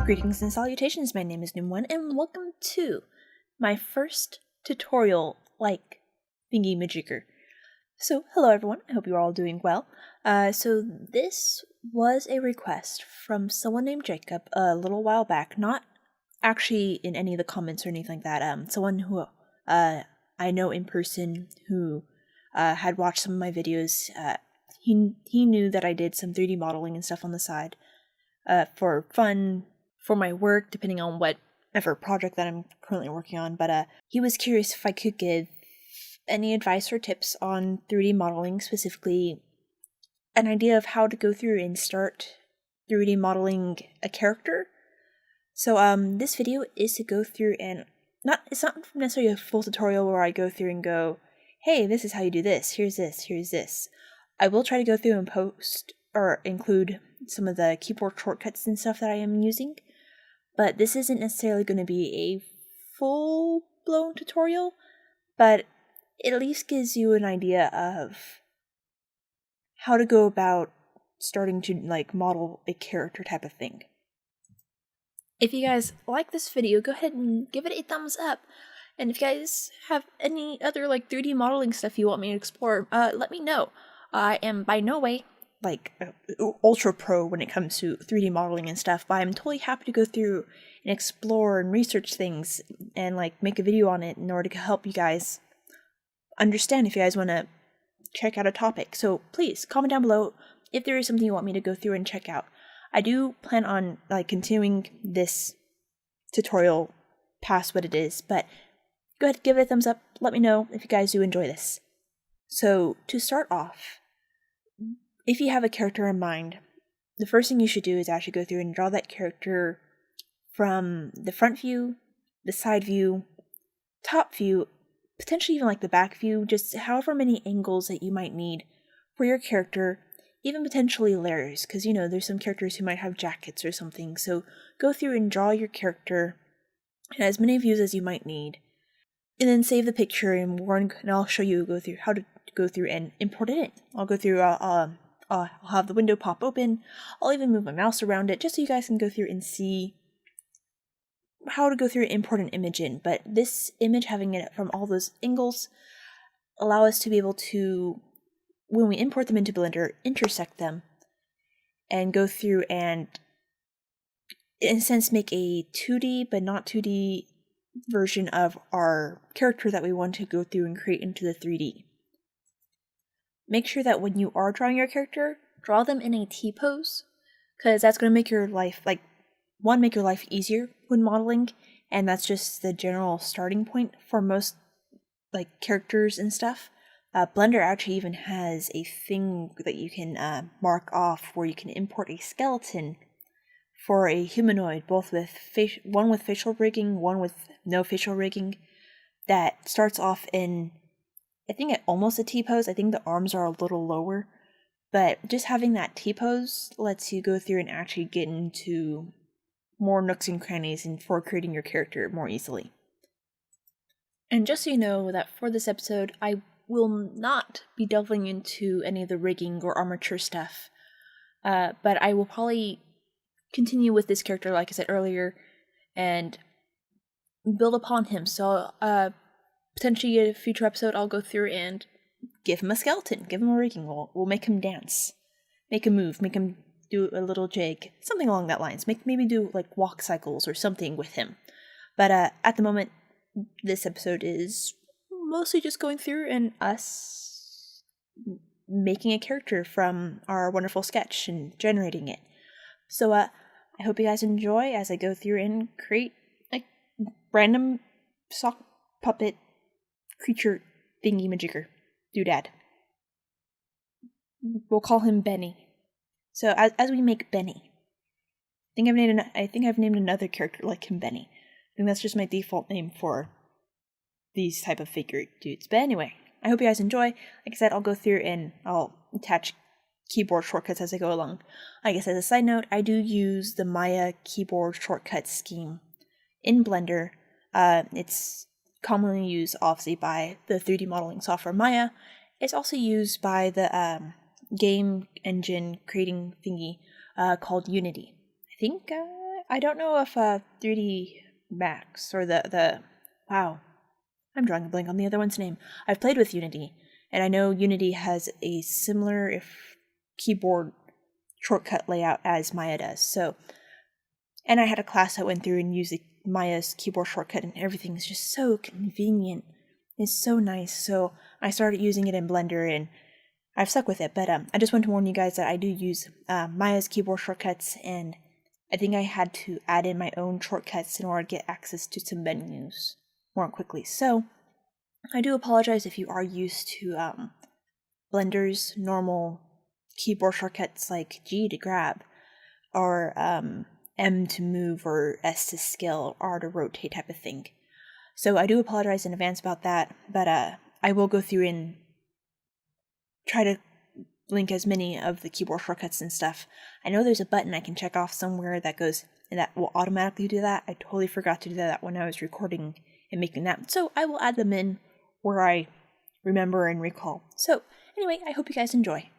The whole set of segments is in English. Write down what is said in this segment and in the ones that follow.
Greetings and salutations, my name is Noom1 and welcome to my first tutorial like thingy-majigger. So, hello everyone, I hope you're all doing well. So this was a request from someone named Jacob a little while back, not actually in any of the comments or anything like that, someone who I know in person who had watched some of my videos. He knew that I did some 3D modeling and stuff on the side for fun, for my work, depending on whatever project that I'm currently working on, but he was curious if I could give any advice or tips on 3D modeling, specifically an idea of how to go through and start 3D modeling a character. So this video is to go through and it's not necessarily a full tutorial where I go through and go, hey, this is how you do this, here's this. I will try to go through and post or include some of the keyboard shortcuts and stuff that I am using, but this isn't necessarily going to be a full-blown tutorial, but it at least gives you an idea of how to go about starting to model a character type of thing. If you guys like this video, go ahead and give it a thumbs up. And if you guys have any other 3D modeling stuff you want me to explore, let me know. I am by no way ultra pro when it comes to 3D modeling and stuff, but I'm totally happy to go through and explore and research things and make a video on it in order to help you guys understand if you guys want to check out a topic. So please comment down below if there is something you want me to go through and check out. I do plan on continuing this tutorial past what it is, but go ahead, give it a thumbs up, let me know if you guys do enjoy this. So to start off, if you have a character in mind, the first thing you should do is actually go through and draw that character from the front view, the side view, top view, potentially even the back view, just however many angles that you might need for your character, even potentially layers, because there's some characters who might have jackets or something. So go through and draw your character in as many views as you might need, and then save the picture, and I'll show you how to go through and import it in. I'll go through, I'll have the window pop open, I'll even move my mouse around it, just so you guys can go through and see how to go through and import an image in. But this image, having it from all those angles, allow us to be able to, when we import them into Blender, intersect them, and go through and, in a sense, make a 2D but not 2D version of our character that we want to go through and create into the 3D. Make sure that when you are drawing your character, draw them in a T-pose, because that's going to make your life, make your life easier when modeling, and that's just the general starting point for most, characters and stuff. Blender actually even has a thing that you can mark off where you can import a skeleton for a humanoid, both with one with facial rigging, one with no facial rigging, that starts off in, I think, at almost a T-pose. I think the arms are a little lower, but just having that T-pose lets you go through and actually get into more nooks and crannies and for creating your character more easily. And just so you know that for this episode, I will not be delving into any of the rigging or armature stuff, but I will probably continue with this character, like I said earlier, and build upon him. So potentially in a future episode, I'll go through and give him a skeleton, give him a rigging. We'll make him dance, make him move, make him do a little jig, something along that lines. Maybe do walk cycles or something with him. But at the moment, this episode is mostly just going through and us making a character from our wonderful sketch and generating it. So I hope you guys enjoy as I go through and create a random sock puppet creature thingy-majigger doodad. We'll call him Benny. So as we make Benny, I think I've named another character like him Benny. I think that's just my default name for these type of figure dudes. But anyway, I hope you guys enjoy. Like I said, I'll go through and I'll attach keyboard shortcuts as I go along. I guess as a side note, I do use the Maya keyboard shortcut scheme in Blender. It's commonly used, obviously, by the 3D modeling software Maya. It's also used by the game engine creating thingy called Unity. I think I don't know if 3D Max or the wow, I'm drawing a blank on the other one's name. I've played with Unity, and I know Unity has a similar, if keyboard shortcut layout as Maya does. So, and I had a class that went through and used Maya's keyboard shortcut, and everything is just so convenient. It's so nice. So I started using it in Blender, and I've stuck with it. But I just want to warn you guys that I do use Maya's keyboard shortcuts, and I think I had to add in my own shortcuts in order to get access to some menus more quickly. So I do apologize if you are used to Blender's normal keyboard shortcuts like G to grab, or M to move, or S to scale, R to rotate type of thing. So I do apologize in advance about that, but I will go through and try to link as many of the keyboard shortcuts and stuff. I know there's a button I can check off somewhere that goes, and that will automatically do that. I totally forgot to do that when I was recording and making that, so I will add them in where I remember and recall. So anyway, I hope you guys enjoy.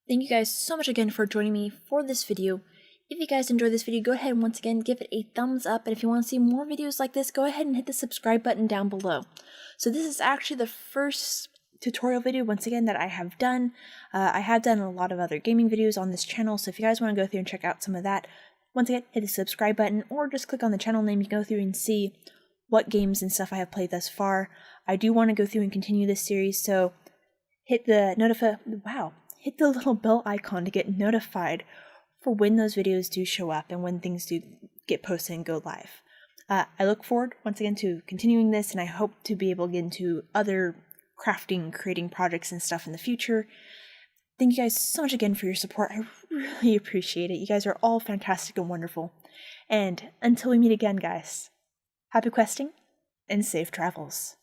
Thank you guys so much again for joining me for this video. If you guys enjoyed this video, go ahead and once again give it a thumbs up, and if you want to see more videos like this, go ahead and hit the subscribe button down below. So this is actually the first tutorial video, once again, that I have done. I have done a lot of other gaming videos on this channel, so if you guys want to go through and check out some of that, once again, hit the subscribe button, or just click on the channel name. You can go through and see what games and stuff I have played thus far. I do want to go through and continue this series, so hit the hit the little bell icon to get notified for when those videos do show up and when things do get posted and go live. I look forward, once again, to continuing this, and I hope to be able to get into other crafting, creating projects and stuff in the future. Thank you guys so much again for your support. I really appreciate it. You guys are all fantastic and wonderful. And until we meet again, guys, happy questing and safe travels.